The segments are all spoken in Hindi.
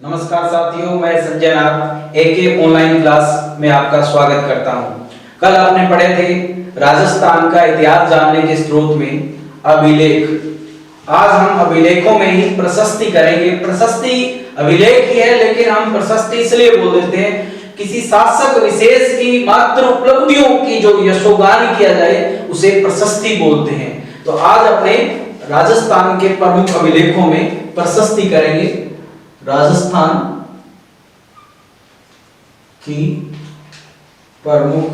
नमस्कार साथियों, मैं संजय नाग एके ऑनलाइन क्लास में आपका स्वागत करता हूं। कल आपने पढ़े थे राजस्थान का इतिहास जानने के स्रोत में अभिलेख। आज हम अभिलेखों में ही प्रशस्ति करेंगे। प्रशस्ति अभिलेख ही है, लेकिन हम प्रशस्ति इसलिए बोल देते हैं किसी शासक विशेष की मात्र उपलब्धियों की जो यशोगान किया जाए उसे प्रशस्ति बोलते हैं। तो आज अपने राजस्थान के प्रमुख अभिलेखों में प्रशस्ति करेंगे। राजस्थान की प्रमुख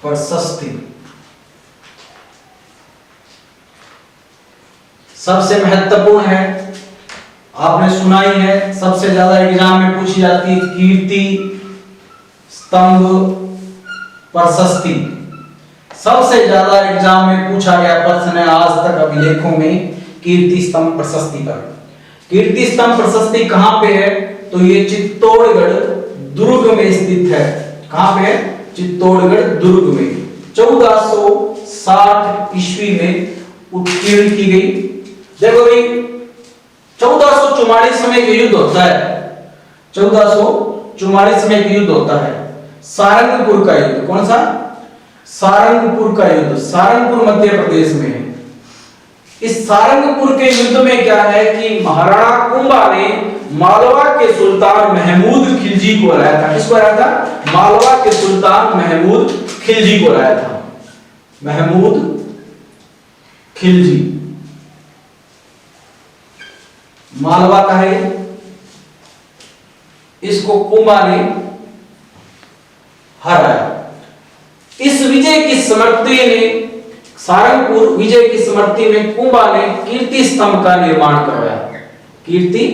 प्रशस्ति सबसे महत्वपूर्ण है, आपने सुना ही है, सबसे ज्यादा एग्जाम में पूछी जाती है कीर्ति स्तंभ प्रशस्ति। सबसे ज्यादा एग्जाम में पूछा गया प्रश्न है आज तक अभिलेखों में कीर्ति स्तंभ प्रशस्ति पर। कीर्ति स्तंभ प्रशस्ति कहां पे है? तो ये चित्तौड़गढ़ दुर्ग में स्थित है। कहां पे है? चित्तौड़गढ़ दुर्ग में 1460 ईस्वी में उत्कीर्ण की गई। देखो भाई, 1444 में एक युद्ध होता है। 1444 में एक युद्ध होता है, सारंगपुर का युद्ध। कौन सा? सारंगपुर का युद्ध। सारंगपुर मध्य प्रदेश में है। इस सारंगपुर के युद्ध में क्या है कि महाराणा कुंभा ने मालवा के सुल्तान महमूद खिलजी को हराया था। किसको हराया था? मालवा के सुल्तान महमूद खिलजी को हराया था। महमूद खिलजी मालवा का है। इसको कुंभा ने हराया। इस विजय की स्मृति ने, सारंगपुर विजय की स्मृति में कुंभा ने कीर्ति स्तंभ का निर्माण करवाया। कीर्ति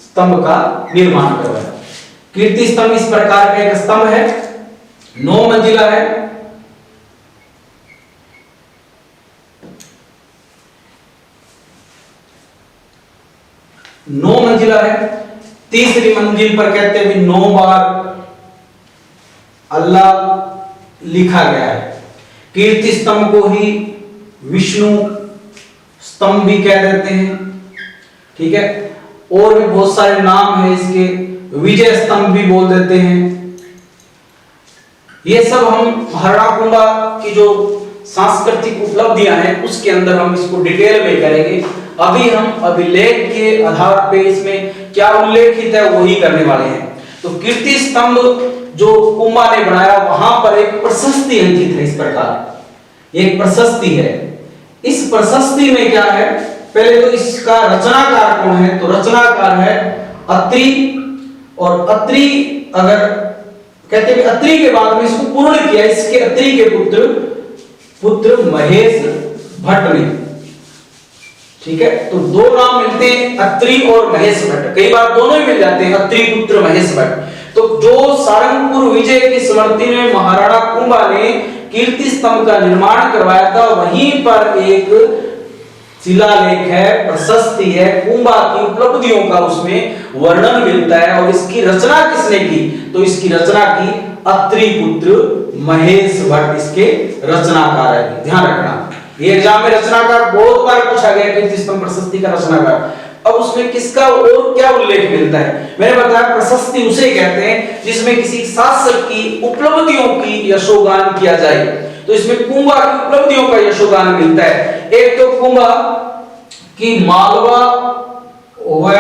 स्तंभ का निर्माण करवाया। कीर्ति स्तंभ इस प्रकार का एक स्तंभ है, 9 मंजिला है। नौ मंजिला है। तीसरी मंजिल पर कहते हैं 9 बार अल्लाह लिखा गया है। कीर्ति स्तंभ को ही विष्णु स्तंभ भी कह देते हैं। ठीक है, और भी बहुत सारे नाम है इसके, विजय स्तंभ भी बोल देते हैं। ये सब हम महाराणा कुंभा की जो सांस्कृतिक उपलब्धियां हैं उसके अंदर हम इसको डिटेल में करेंगे। अभी हम अभिलेख के आधार पे इसमें क्या उल्लेखित है वही करने वाले हैं। तो कीर्ति स्तंभ जो कुंभा ने बनाया, वहां पर एक प्रशस्ति अंकित है। इस प्रकार एक प्रशस्ति है। इस प्रशस्ति में क्या है? पहले तो इसका रचनाकार कौन है? तो रचनाकार है अत्रि। और अत्रि अगर कहते हैं अत्रि के बाद में इसको पूर्ण किया इसके अत्रि के पुत्र महेश भट्ट ने। ठीक है, तो 2 नाम मिलते हैं, अत्रि और महेश भट्ट। कई बार दोनों ही मिल जाते हैं, अत्रि पुत्र महेश भट्ट। तो जो सारंगपुर विजय की स्मृति में महाराणा कुंभा ने कीर्ति स्तंभ का निर्माण करवाया था, वहीं पर एक शिलालेख है, प्रशस्ति है, कुंभा की उपलब्धियों का उसमें वर्णन मिलता है। और इसकी रचना किसने की? तो इसकी रचना की अत्रि पुत्र महेश भट्ट इसके रचनाकार है। ध्यान रखना, ये एग्जाम में रचनाकार बहुत बार पूछा गया, कीर्ति स्तंभ प्रशस्ति का रचनाकार। अब उसमें किसका और क्या उल्लेख मिलता है? मैंने बताया प्रशस्ति उसे कहते हैं जिसमें किसी शासक की उपलब्धियों की यशोगान किया जाए। तो इसमें कुंभा की उपलब्धियों का यशोगान मिलता है। एक तो कुंभा की मालवा व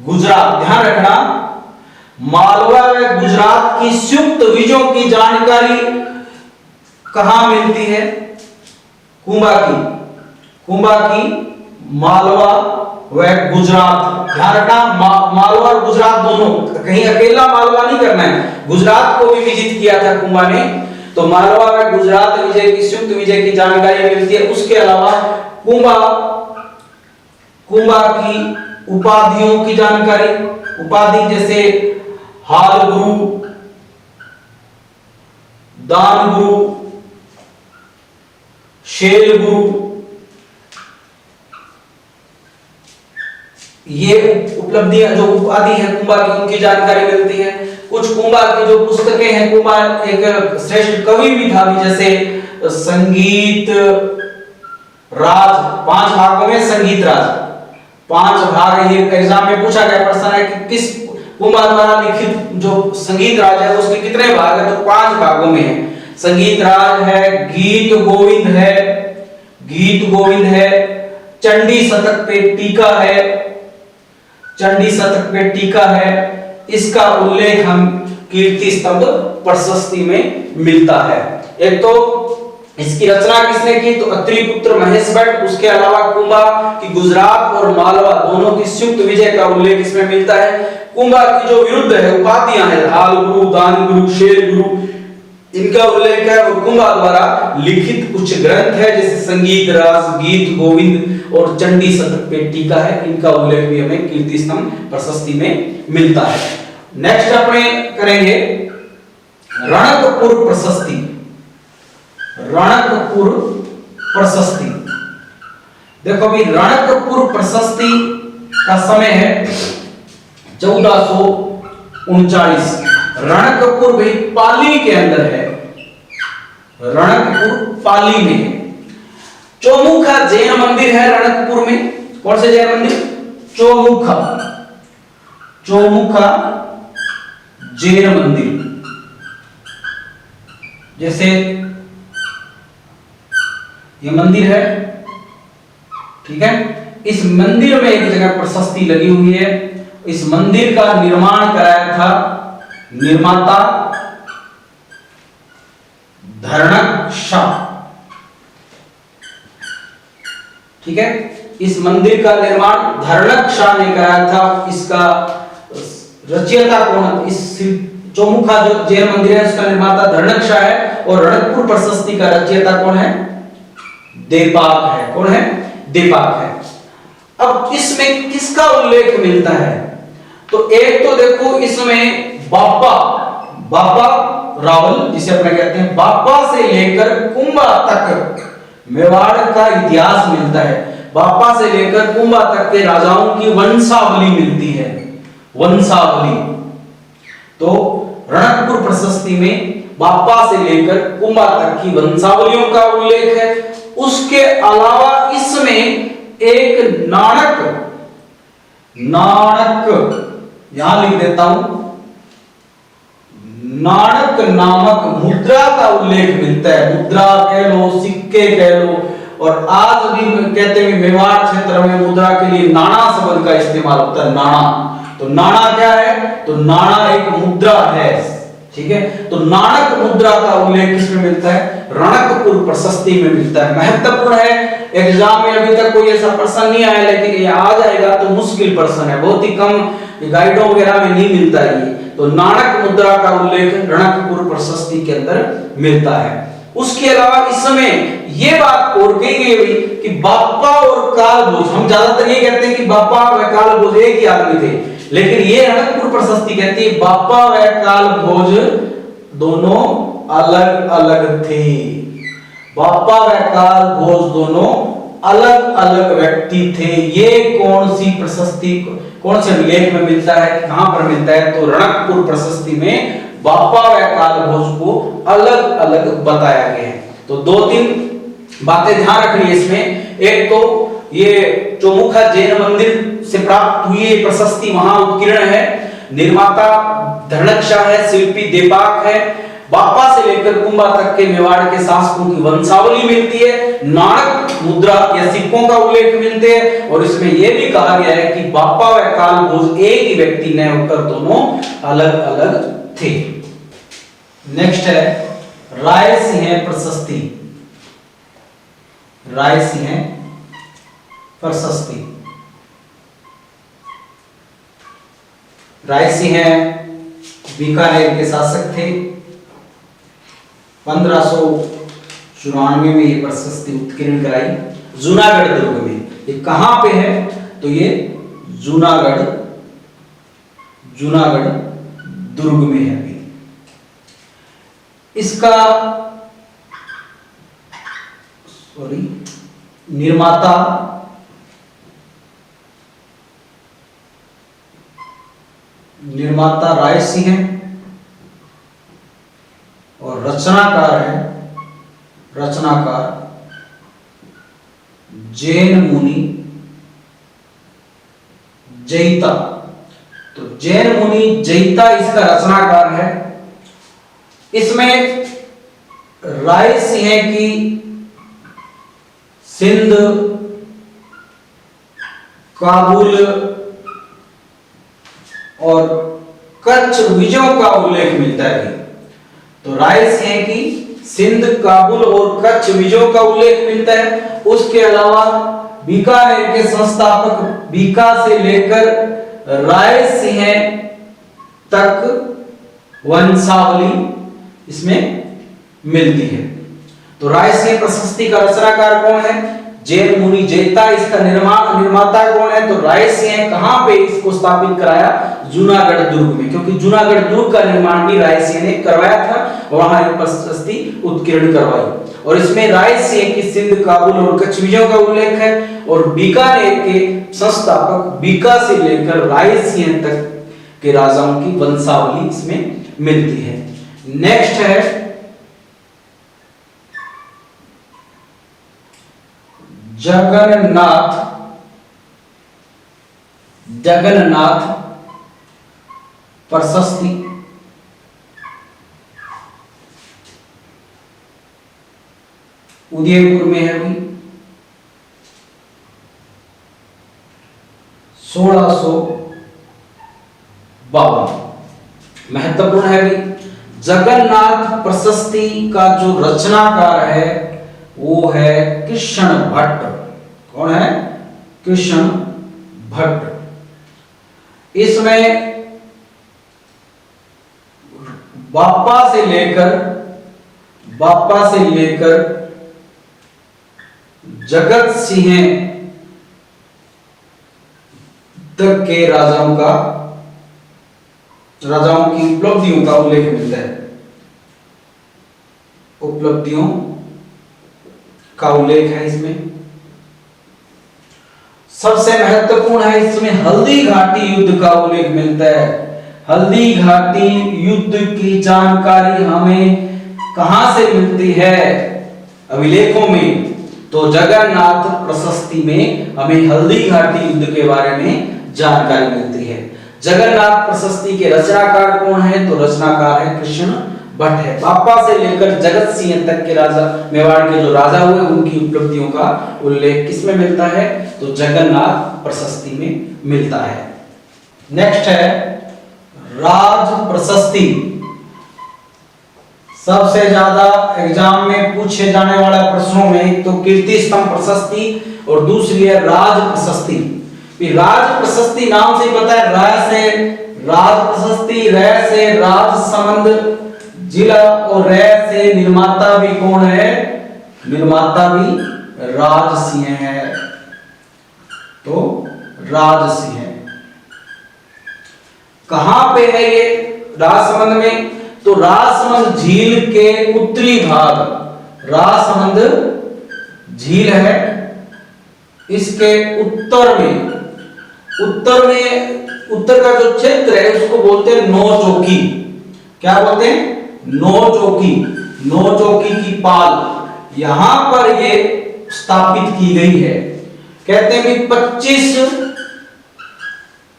गुजरात, ध्यान रखना, मालवा व गुजरात की संयुक्त विजयों की जानकारी कहां मिलती है? कुंभा की मालवा व गुजरात। ध्यान रखना, मालवा और गुजरात दोनों, कहीं अकेला मालवा नहीं करना है। गुजरात को भी विजिट किया था कुंभा ने। तो मालवा व गुजरात विजय की संयुक्त विजय की जानकारी मिलती है। उसके अलावा कुंभा की उपाधियों की जानकारी, उपाधि जैसे हाल गुरु, दान गुरु, शेर गुरु, ये उपलब्धियां जो उपाधि है कुंभा की उनकी जानकारी मिलती है। कुछ कुंभा की जो पुस्तकें हैं, कुंभा एक श्रेष्ठ कवि भी था, जैसे संगीत राज 5 भागों में संगीत राज 5 भाग। ये एग्जाम में पूछा गया प्रश्न है कि किस कुमार द्वारा लिखित जो संगीत राज है उसके कितने भाग है, तो 5 भागों में है। संगीत राज है, गीत गोविंद है, गीत गोविंद है, चंडी शतक पे टीका है, चंडी शतक पे टीका है। इसका उल्लेख हम कीर्ति स्तंभ प्रशस्ति में मिलता है। एक तो इसकी रचना किसने की, तो अत्रि पुत्र महेश भट्ट। उसके अलावा कुंभा की गुजरात और मालवा दोनों की संयुक्त विजय का उल्लेख इसमें मिलता है। कुंभा की जो विरुद्ध है उपाधियां हैं, हाल गुरु, दान गुरु, शेर गुरु, इनका उल्लेख है। और कुंभा द्वारा लिखित कुछ ग्रंथ है जैसे संगीत रास, गीत गोविंद और चंडी शतक पे टीका है, इनका उल्लेख भी हमें कीर्ति स्तंभ प्रशस्ति में मिलता है। नेक्स्ट अपने करेंगे रणकपुर प्रशस्ति। रणकपुर प्रशस्ति, देखो अभी रणकपुर प्रशस्ति का समय है 1439। रणकपुर भाई पाली के अंदर है, रणकपुर पाली में है। चौमुखा जैन मंदिर है रणकपुर में। कौन से जैन मंदिर, चौमुखा, चौमुखा जैन मंदिर। जैसे ये मंदिर है, ठीक है, इस मंदिर में एक जगह प्रशस्ति लगी हुई है। इस मंदिर का निर्माण कराया था निर्माता धरणकशा, ठीक है, इस मंदिर का निर्माण धरणकशा ने कराया था। इसका रचयिता कौन, इस चौमुखा जो जैन मंदिर है उसका निर्माता धरणकशा है। और रणकपुर प्रशस्ति का रचयिता कौन है, देपाक है। कौन है, देपाक है। अब इसमें किसका उल्लेख मिलता है, तो एक तो देखो इसमें बापा रावल जिसे अपने कहते हैं, बापा से लेकर कुंभा तक मेवाड़ का इतिहास मिलता है। बापा से लेकर कुंभा तक के राजाओं की वंशावली मिलती है, वंशावली। तो रणकपुर प्रशस्ति में बापा से लेकर कुंभा तक की वंशावलियों का उल्लेख है। उसके अलावा इसमें एक नाणक यहां लिख देता हूं, नाणक नामक मुद्रा का उल्लेख मिलता है। मुद्रा कह लो, सिक्के कह लो, और आज भी कहते हैं मेवाड़ क्षेत्र में मुद्रा के लिए नाणा शब्द का इस्तेमाल होता है। नाणा, तो नाणा क्या है, तो नाणा एक मुद्रा है, ठीक है। तो नाणक मुद्रा का उल्लेख किसमें मिलता है, रणकपुर प्रशस्ति में मिलता है। महत्वपूर्ण है, एग्जाम में अभी तक कोई ऐसा प्रश्न नहीं आया, लेकिन ये आ जाएगा तो मुश्किल प्रश्न है, बहुत ही कम गाइडों वगैरह में नहीं मिलता है ये। तो नाणक मुद्रा का उल्लेख रणकपुर प्रशस्ति के अंदर मिलता है। उसके अलावा इस समय ये बात और कही गई कि बापा और कालभोज, हम ज्यादातर ये कहते हैं कि बापा व कालभोज एक ही आदमी थे, लेकिन ये रणकपुर प्रशस्ति कहती है बापा व कालभोज दोनों अलग अलग थे। बापा व कालभोज दोनों अलग अलग व्यक्ति थे। ये कौन सी प्रशस्ति, कौन से लेख में मिलता है, कहां पर मिलता है, तो रणकपुर प्रशस्ति में बापा व कालभोज को अलग अलग बताया गया है। तो 2-3 बातें ध्यान रखनी है इसमें। एक तो ये चौमुखा जैन मंदिर से प्राप्त हुई ये प्रशस्ति वहां उत्कीर्ण है। निर्माता धरणकशा है, शिल्पी देपाक है। बापा से लेकर कुंभा तक के मेवाड़ के शासकों की वंशावली मिलती है। नाणक मुद्रा या सिक्कों का उल्लेख मिलते हैं। और इसमें यह भी कहा गया है कि बापा व कालभोज एक ही व्यक्ति न होकर दोनों अलग अलग थे। नेक्स्ट है रायसिंह प्रशस्ति। रायसिंह प्रशस्ति, रायसिंह बीकानेर के शासक थे। 1594 में ये प्रशस्ति उत्कीर्ण कराई जूनागढ़ दुर्ग में। ये कहां पे है, तो ये जूनागढ़ दुर्ग में है। अभी इसका निर्माता रायसिंह है और रचनाकार जैन मुनि जैता। तो जैन मुनि जैता इसका रचनाकार है। इसमें राय सिंह की सिंध, काबुल और कच्छ विजयों का उल्लेख मिलता है। तो राय सिंह की सिंध, काबुल और कच्छ विजयों का उल्लेख मिलता है। उसके अलावा बीकानेर के संस्थापक बीका से लेकर राय सिंह तक वंशावली इसमें मिलती है। तो राय सिंह प्रशस्ति का रचनाकार कौन है? जैन मुनि जैता। इसका निर्माता कौन है? तो राय सिंह। कहां पे इसको स्थापित कराया? जूनागढ़ दुर्ग में, क्योंकि जूनागढ़ दुर्ग का निर्माण भी राय सिंह ने करवाया था और वहां एक प्रशस्ति उत्कीर्ण करवाई। और इसमें राय सिंह की सिंध, काबुल और कच्छ विजयों का उल्लेख है। और बीकानेर के संस्थापक बीका से लेकर राय सिंह तक के राजाओं की वंशावली इसमें मिलती है। नेक्स्ट है जगन्नाथ प्रशस्ति। उदयपुर में है भी 1652। महत्वपूर्ण है भी। जगन्नाथ प्रशस्ति का जो रचनाकार है वो है कृष्ण भट्ट। कौन है? कृष्ण भट्ट। इसमें बाप्पा से लेकर जगत सिंह तक के राजाओं की उपलब्धियों का उल्लेख मिलता है। उपलब्धियों का उल्लेख है इसमें। सबसे महत्वपूर्ण है इसमें हल्दी घाटी युद्ध का उल्लेख मिलता है। हल्दी घाटी युद्ध की जानकारी हमें कहां से मिलती है? अभिलेखों में। तो जगन्नाथ प्रशस्ति में हमें हल्दी घाटी युद्ध के बारे में जानकारी मिलती है। जगन्नाथ प्रशस्ति के रचनाकार कौन है? तो रचनाकार है कृष्ण भट्ट है। बाप्पा से लेकर जगत सिंह तक के राजा, मेवाड़ के जो राजा हुए उनकी उपलब्धियों का उल्लेख किसमें मिलता है? तो जगन्नाथ प्रशस्ति में मिलता है। नेक्स्ट है राज प्रशस्ति। सबसे ज्यादा एग्जाम में पूछे जाने वाला प्रश्नों में एक तो कीर्ति स्तंभ प्रशस्ति और दूसरी है राज प्रशस्ति। राज प्रशस्ति नाम से ही पता है, रा से राज प्रशस्ति, रै से राजसमंद जिला और रै से निर्माता भी कौन है? निर्माता भी राज सिंह है। तो राज सिंह कहां पे है ये? राजसमंद में। तो राजसमंद झील के उत्तरी भाग, राजसमंद झील है, इसके उत्तर का जो क्षेत्र है उसको बोलते हैं नौचौकी। क्या बोलते हैं? नौचौकी। नौचौकी की पाल यहां पर ये स्थापित की गई है। कहते हैं कि 25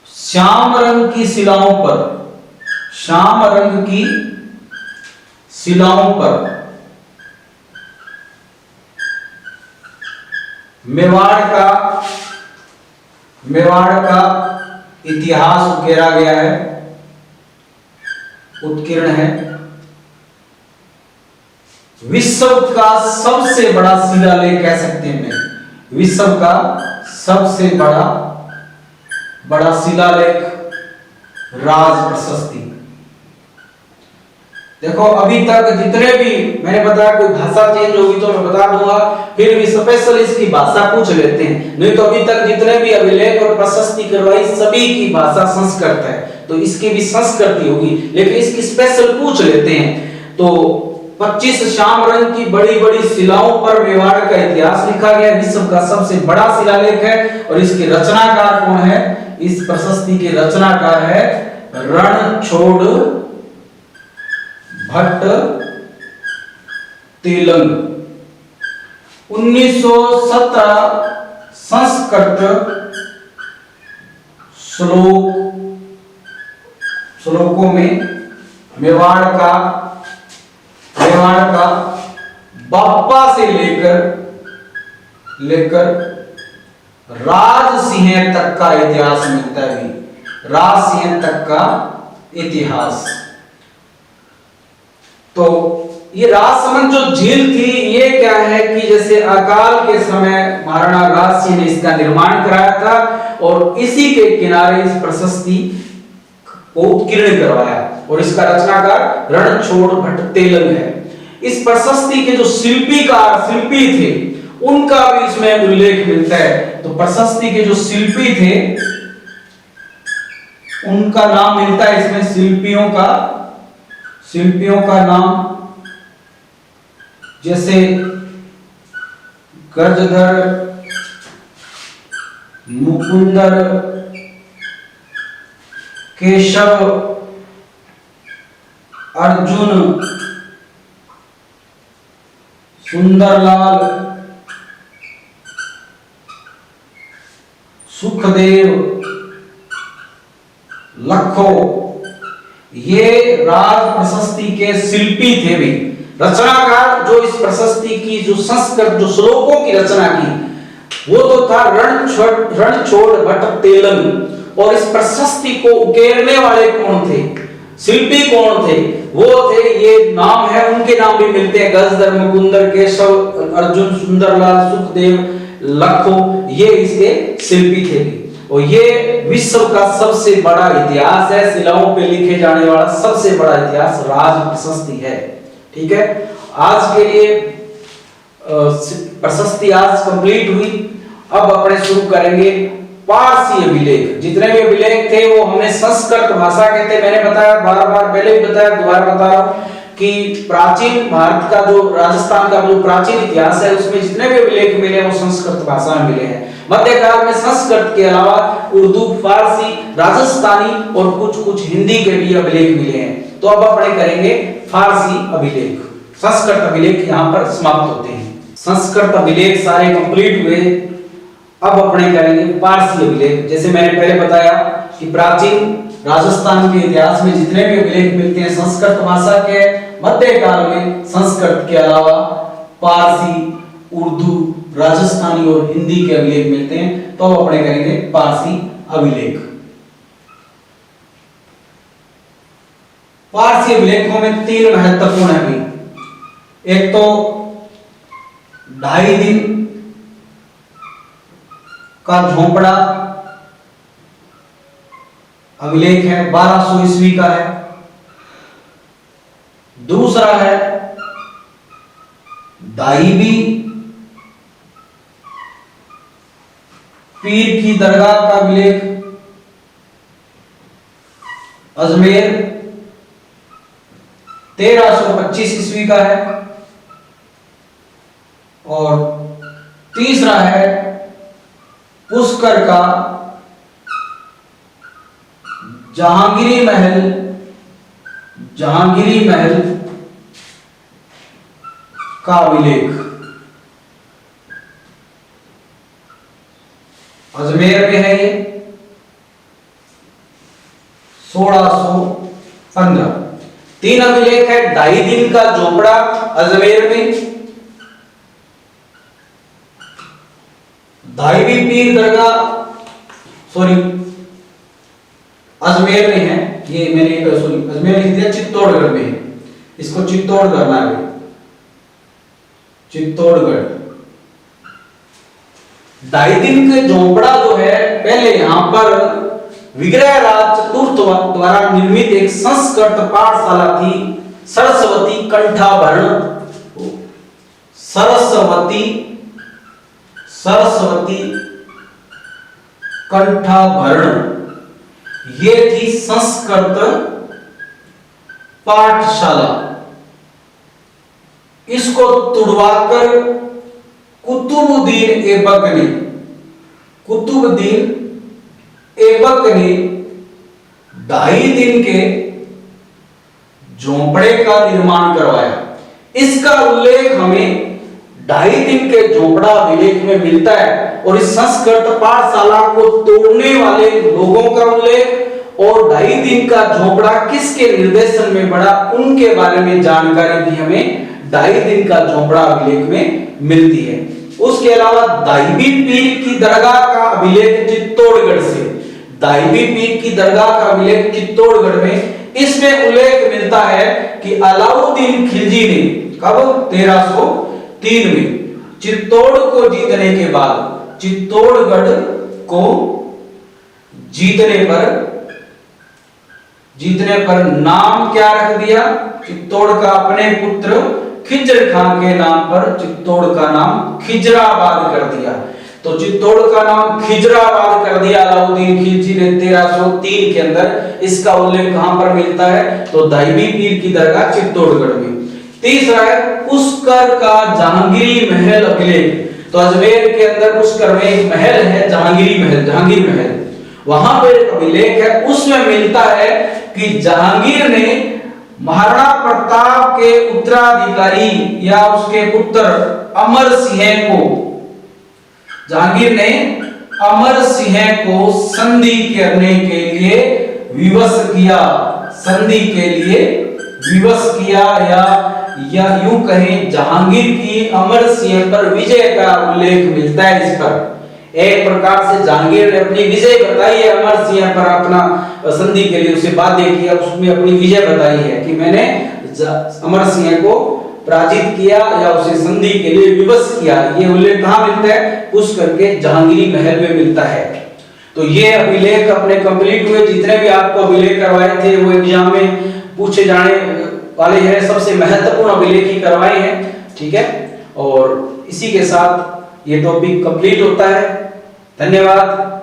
श्याम रंग की शिलाओं पर, श्याम रंग की शिलाओं पर मेवाड़ का इतिहास उकेरा गया है, उत्कीर्ण है। विश्व का सबसे बड़ा शिलालेख कह सकते हैं, विश्व का सबसे बड़ा शिलालेख राज प्रशस्ति। देखो अभी तक जितने भी मैंने बताया, कोई भाषा चेंज होगी तो मैं बता दूंगा, फिर भी स्पेशल इसकी भाषा पूछ लेते हैं। नहीं तो अभी तक जितने भी अभिलेख और प्रशस्ति करवाई सभी की भाषा संस्कृत है, तो इसकी भी संस्कृति होगी, लेकिन इसकी स्पेशल पूछ लेते हैं। तो 25 श्याम रंग की बड़ी बड़ी शिलाओं पर मेवाड़ का इतिहास लिखा गया, विश्व का सबसे बड़ा शिलालेख है। और इसके रचनाकार कौन है? इस प्रशस्ति के रचनाकार है रणछोड़ भट्ट तेलंग। 1917 संस्कृत श्लोकों में मेवाड़ का बाप्पा से लेकर राज सिंह तक का इतिहास मिलता है। राज सिंह तक का इतिहास। तो ये राजसमंद जो झील थी, ये क्या है कि जैसे अकाल के समय महाराणा राज सिंह ने इसका निर्माण कराया था और इसी के किनारे इस प्रशस्ति को उत्कीर्ण करवाया और इसका रचनाकार रणछोड़ भट्ट तेलंग है। इस प्रशस्ति के जो शिल्पी थे उनका भी इसमें उल्लेख मिलता है। तो प्रशस्ति के जो शिल्पी थे उनका नाम मिलता है इसमें। शिल्पियों का नाम जैसे गजधर, मुकुंदर, केशव, अर्जुन, सुंदरलाल, सुखदेव, लखो, ये राज प्रशस्ति के शिल्पी थे भी। रचनाकार जो इस प्रशस्ति की जो संस्कृत जो श्लोकों की रचना की वो तो था रणछोड़ भट्ट तेलंग। और इस प्रशस्ति को उकेरने वाले कौन थे, शिल्पी कौन थे? वो थे, ये नाम है, उनके नाम भी मिलते हैं, गजधर, मुकुंदर, केशव, अर्जुन, सुंदरलाल, सुखदेव, लखो, ये इसके शिल्पी थे। और ये विश्व का सबसे बड़ा इतिहास है, शिलाओं पे लिखे जाने वाला सबसे बड़ा इतिहास राज प्रशस्ति है। ठीक है, आज के लिए प्रशस्ति आज कंप्लीट हुई। अब अपने शुरू करेंगे पारसी अभिलेख। जितने भी अभिलेख थे वो हमने संस्कृत भाषा के थे। मैंने बताया, बार-बार पहले भी बताया, दोबारा बता रहा हूं कि प्राचीन भारत का जो राजस्थान का जो प्राचीन इतिहास है उसमें जितने भी अभिलेख मिले वो संस्कृत भाषा में मिले हैं। मध्यकाल में संस्कृत के अलावा उर्दू, फारसी, राजस्थानी और कुछ हिंदी के भी अभिलेख मिले हैं। तो अब अपने करेंगे फारसी अभिलेख। संस्कृत अभिलेख यहाँ पर समाप्त होते हैं। संस्कृत अभिलेख सारे कंप्लीट हुए। अब अपने करेंगे पारसी अभिलेख। जैसे मैंने पहले बताया कि प्राचीन राजस्थान के इतिहास में जितने भी अभिलेख मिलते हैं संस्कृत भाषा के, मध्यकाल में संस्कृत के अलावा पारसी, उर्दू, राजस्थानी और हिंदी के अभिलेख मिलते हैं। तो अब अपने करेंगे पारसी अभिलेख। पारसी अभिलेखों में 3 महत्वपूर्ण है भी। एक तो 2.5 दिन का झोपड़ा अभिलेख है, 1200 ईस्वी का है। दूसरा है दाइबी पीर की दरगाह का अभिलेख, अजमेर, 1325 ईस्वी का है। और तीसरा है पुष्कर का जहांगीरी महल का अभिलेख, अजमेर में है ये, 1615। 3 अभिलेख है। 2.5 दिन का झोपड़ा अजमेर में, दाइबी पीर दरगाह अजमेर में है। ये मैंने अजमेर लिख दिया, चित्तौड़गढ़ में है। इसको चित्तौड़ करना है, चित्तौड़गढ़। 2.5 दिन के झोपड़ा जो है, पहले यहां पर विग्रहराज चतुर्थ द्वारा निर्मित एक संस्कृत पाठशाला थी, सरस्वती कंठाभरण। सरस्वती कंठाभरण, ये थी संस्कृत पाठशाला। इसको तुड़वाकर कुतुबुद्दीन ऐबक ने 2.5 दिन के झोंपड़े का निर्माण करवाया। इसका उल्लेख हमें 2.5 दिन के झोपड़ा अभिलेख में मिलता है और इस संस्कृत पाठशाला को तोड़ने वाले लोगों का उल्लेख और 2.5 दिन का झोपड़ा किसके निर्देशन में बढ़ा उनके बारे में जानकारी भी हमें 2.5 दिन का झोपड़ा अभिलेख में मिलती है। उसके अलावा दाइबी पीर की दरगाह का अभिलेख चित्तौड़गढ़ से, दाइबी पीर की दरगाह का अभिलेख चित्तौड़गढ़ में, इसमें उल्लेख मिलता है कि अलाउद्दीन खिलजी ने कब 1303 में चित्तौड़ को जीतने के बाद, चित्तौड़गढ़ को जीतने पर नाम क्या रख दिया, चित्तौड़ का अपने पुत्र खिज्र खान के नाम पर चित्तौड़ का नाम खिजराबाद कर दिया। तो चित्तौड़ का नाम खिजराबाद कर दिया अलाउद्दीन खिलजी ने 1303 के अंदर। इसका उल्लेख कहां पर मिलता है, तो दाइबी पीर की दरगाह चित्तौड़गढ़ में। तीसरा है पुष्कर का जहांगीरी महल अभिलेख। तो अजमेर के अंदर पुष्कर में एक महल है जहांगीर महल, वहां पर एक अभिलेख है, उसमें मिलता है कि जहांगीर ने महाराणा प्रताप के उत्तराधिकारी या उसके पुत्र अमर सिंह को, जहांगीर ने अमर सिंह को संधि करने के लिए विवश किया, संधि के लिए विवश किया, या यूं कहें जहांगीर की अमर सिंह पर विजय का उल्लेख मिलता है। इस पर एक प्रकार से जहांगीर ने अपनी विजय बताई है अमर सिंह पर, अपना संधि के लिए उसे बाध्य किया, उसमें अपनी विजय बताई है कि मैंने अमर सिंह को पराजित किया या उसे संधि के लिए विवश किया। ये उल्लेख कहां मिलता है, पुष्कर के जहांगीरी महल में मिलता है। तो ये अभिलेख अपने कंप्लीट हुए। जितने भी आपको अभिलेख करवाए थे वो एग्जाम में पूछे जाने वाले हैं, सबसे महत्वपूर्ण अभिलेख ही करवाए हैं, ठीक है। और इसी के साथ ये टॉपिक कंप्लीट होता है। धन्यवाद।